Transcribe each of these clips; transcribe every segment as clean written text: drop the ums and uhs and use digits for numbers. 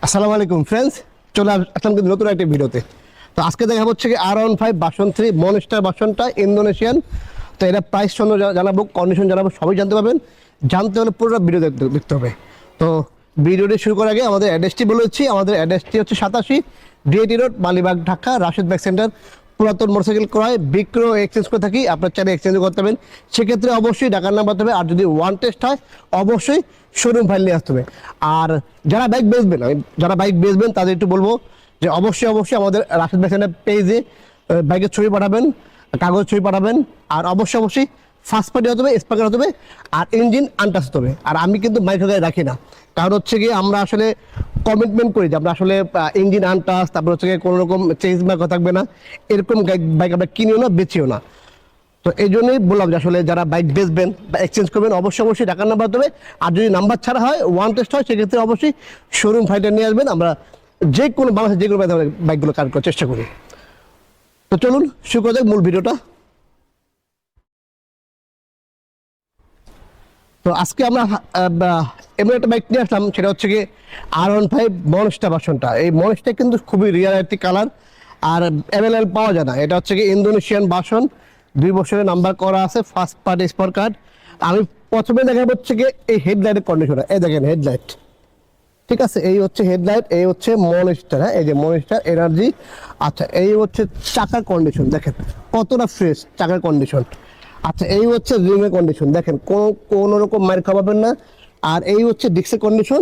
আসসালামু আলাইকুম ফ্রেন্ডস, চলে আসলাম কিন্তু নতুন একটা ভিডিওতে। তো আজকে দেখা হচ্ছে কি R15 ভার্সন 3 মনস্টার ভার্সনটা ইন্দোনেশিয়ান। তো এটা প্রাইস জানাবো, কন্ডিশন জানাবো, সবই জানতে পারবেন। জানতে হলে পুরো ভিডিও দেখতে হবে। তো ভিডিওটি শুরু করার আগে আমাদের অ্যাড্রেসটি বলেছি। আমাদের অ্যাড্রেসটি হচ্ছে 87 DAT road, Malibagh, Dhaka, Rashed bag centre. পুরাতন মোটরসাইকেল ক্রয় বিক্রয় এক্সচেঞ্জ করে থাকি, আপনার চাইলে এক্সচেঞ্জ করতে পারবেন। সেক্ষেত্রে অবশ্যই ঢাকার নাম্বার হবে, আর যদি ওয়ান টেস্ট হয় অবশ্যই শোরুম ফাইল নিয়ে আসতে হবে। আর যারা বাইক বেচবেন তাদের একটু বলবো যে অবশ্যই আমাদের রাশেদ ব্যাগ সেন্টার পেজে বাইকের ছবি পাঠাবেন, কাগজ ছবি পাঠাবেন। আর অবশ্যই ফার্স্ট পার্টি হতে হবে, স্পার্কার হতে হবে, আর ইঞ্জিন আনটাচ হতে হবে। আর আমি কিন্তু বাইক গায়ে রাখি না, কারণ হচ্ছে গিয়ে আমরা আসলে কমিটমেন্ট করি যে আমরা আসলে ইঞ্জিন আনটাচ, তারপর হচ্ছে গিয়ে কোনো রকম চেঞ্জ মার্ক থাকবে না, এরকম বাইক আমরা কিনিও না, বেচিও না। তো এই জন্যই বললাম যে আসলে যারা বাইক বেচবেন বা এক্সচেঞ্জ করবেন অবশ্যই ঢাকার নাম্বার দেবে। আর যদি নাম্বার ছাড়া হয়, ওয়ান টেস্ট হয়, সেক্ষেত্রে অবশ্যই শোরুম ফাইলটা নিয়ে আসবেন। আমরা যে কোনো বাংলাদেশের যে কোনো বাইকগুলো কাজ করার চেষ্টা করি। তো চলুন শুরু করা যাক মূল ভিডিওটা। তো আজকে আমরা এমন একটা বাইক নিয়ে আসলাম, সেটা হচ্ছে কি R15 মনস্টার ভার্সনটা। এই মনস্টার কিন্তু খুবই রিয়ার একটি কালার, আর অ্যাভেলেবল পাওয়া যায় না। এটা হচ্ছে কি ইন্দোনেশিয়ান ভার্সন, 2 বছরের নাম্বার করা আছে, ফার্স্ট পার্টি স্পট কার্ড। আমি প্রথমে দেখা হচ্ছে কি এই হেডলাইটের কন্ডিশন, এই দেখেন হেডলাইট, ঠিক আছে, এই হচ্ছে হেডলাইট, এই হচ্ছে মনস্টার, হ্যাঁ, এই যে মনস্টার এনার্জি। আচ্ছা, এই হচ্ছে চাকার কন্ডিশন, দেখেন কতটা ফ্রেশ চাকার কন্ডিশন। আচ্ছা, এই হচ্ছে রিমের কন্ডিশন, দেখেন কোনো রকম মার খাওয়াবেন না। আর এই হচ্ছে ডিস্কের কন্ডিশন,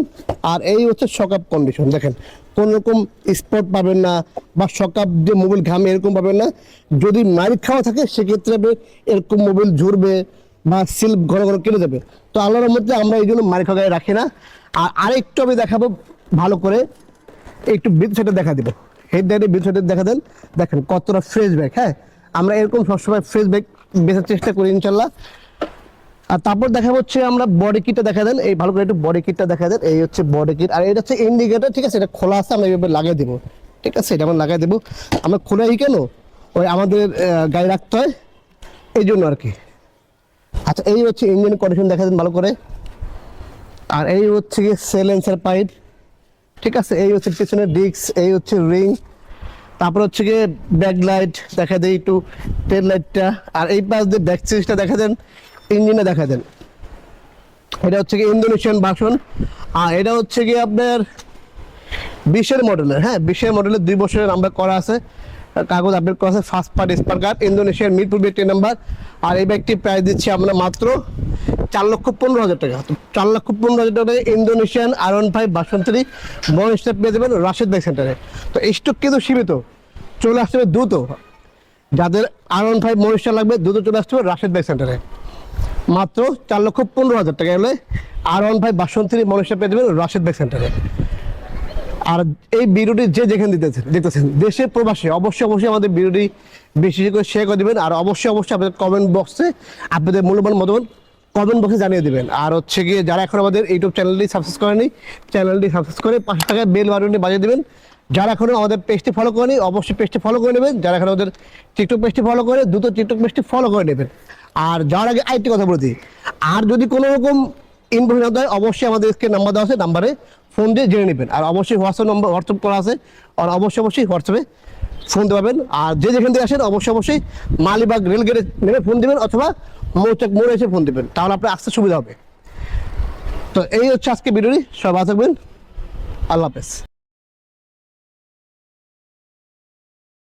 আর এই হচ্ছে শকআপ কন্ডিশন, দেখেন কোন রকম স্পট পাবেন না, বা শকআপ যে মোবিল ঘামে এরকম পাবেন না। যদি মার খাওয়া থাকে সেক্ষেত্রে এরকম মোবিল ঝরবে বা সিল ঘন ঘন কেটে যাবে। তো আল্লাহর মধ্যে আমরা এই জন্য মার খাওয়া গায়ে রাখি না। আর আরেকটু আমি দেখাবো ভালো করে, একটু বিট সাইডে দেখা দিব, হেডলাইটের বিট সাইডে দেখা দেন, দেখেন কতটা ফ্রেশ ব্যাগ। হ্যাঁ, আমরা এরকম সবসময় ফ্রেশ ব্যাগ বেচার চেষ্টা করি ইনশাল্লাহ। আর তারপর দেখা হচ্ছে আমরা বডি কিটটা দেখা দেন, এই ভালো করে একটু বডি কিটটা দেখা দেন, এই হচ্ছে বডি কিট। আর এটা হচ্ছে ইন্ডিকেটর, ঠিক আছে, এটা খোলা আছে, আমরা এইভাবে লাগিয়ে দেবো, ঠিক আছে, এটা আমরা লাগিয়ে দেবো। আমরা খোলাই কেন, ওই আমাদের গায়ে রাখতে হয় এই জন্য আর কি। আচ্ছা, এই হচ্ছে ইঞ্জিন কন্ডিশন দেখা দেন ভালো করে। আর এই হচ্ছে গিয়ে সাইলেন্সার পাইপ, ঠিক আছে, এই হচ্ছে পিছনের ডিস্ক, এই হচ্ছে রিং। তারপর হচ্ছে গিয়ে ব্যাক লাইট দেখা দেয়, একটু টেল লাইটটা। আর এই পাশ দিয়ে ব্যাক সিরিজটা দেখা দেন, ইঞ্জিনে দেখা দেন। এটা হচ্ছে গিয়ে ইন্দোনেশিয়ান ভার্সন, আর এটা হচ্ছে গিয়ে আপনার 20-এর মডেলের, হ্যাঁ 20-এর মডেলের, 2 বছরের নাম্বার করা আছে, কাগজ আপডেট করা আছে, ফার্স্ট পার্টি স্পার্কার, ইন্দোনেশিয়ার মিরপুর 10 নাম্বার। আর এই ব্যাগটি প্রাইস দিচ্ছি আমরা মাত্র 4,15,000 টাকা। তো 4,15,000 টাকা ইন্দোনেশিয়ান R15 ভার্সন 3 মনস্টার পেয়ে যাবেন রাশেদ ব্যাগ সেন্টারে। তো স্টক কিন্তু সীমিত, চলে আসতে হবে দ্রুত। যাদের R15 মনস্টার লাগবে দ্রুত চলে আসতে হবে রাশেদ ব্যাগ সেন্টারে। মাত্র 4,15,000 টাকা হলে R15 ভার্সন 3 মনস্টার পেয়ে যাবেন রাশেদ ব্যাগ সেন্টারে। আর এই ভিডিওটি যে যেখানে দেখতেছেন দেশে প্রবাসী, অবশ্যই আমাদের ভিডিওটি বেশি করে শেয়ার করে দেবেন। আর অবশ্যই আপনাদের কমেন্ট বক্সে আপনাদের মূল্যবান মতামত কমেন্ট বক্সে জানিয়ে দেবেন। আর হচ্ছে গিয়ে যারা এখন আমাদের ইউটিউব চ্যানেলটি সাবস্ক্রাইব করেনি, চ্যানেলটি সাবস্ক্রাইব করে 5 টাকায় বেল বাটনটি বাজিয়ে দেবেন। যারা এখনো আমাদের পেজটি ফলো করেনি অবশ্যই পেজটি ফলো করে নেবেন। যারা এখন আমাদের টিকটক পেজটি ফলো করে দ্রুত টিকটক পেজটি ফলো করে নেবেন। আর যাওয়ার আগে আরেকটি কথা বলে দিই, আর যদি কোনো রকম ইনফরমেশন দেয় অবশ্যই আমাদেরকে নাম্বার দেওয়া আছে, নাম্বারে ফোন দিয়ে জেনে নেবেন। আর অবশ্যই হোয়াটসঅ্যাপ করা আছে, আর অবশ্যই হোয়াটসঅ্যাপে ফোন দিতে পারবেন। আর যে যেখান থেকে আসেন অবশ্যই মালিবাগ রেলগেটে নেমে ফোন দিবেন, অথবা মোড়ে এসে ফোন দিবেন, তাহলে আপনার আসতে সুবিধা হবে। তো এই হচ্ছে আজকে ভিডিওটি, সবাই ভালো থাকবেন, আল্লাহ হাফেজ।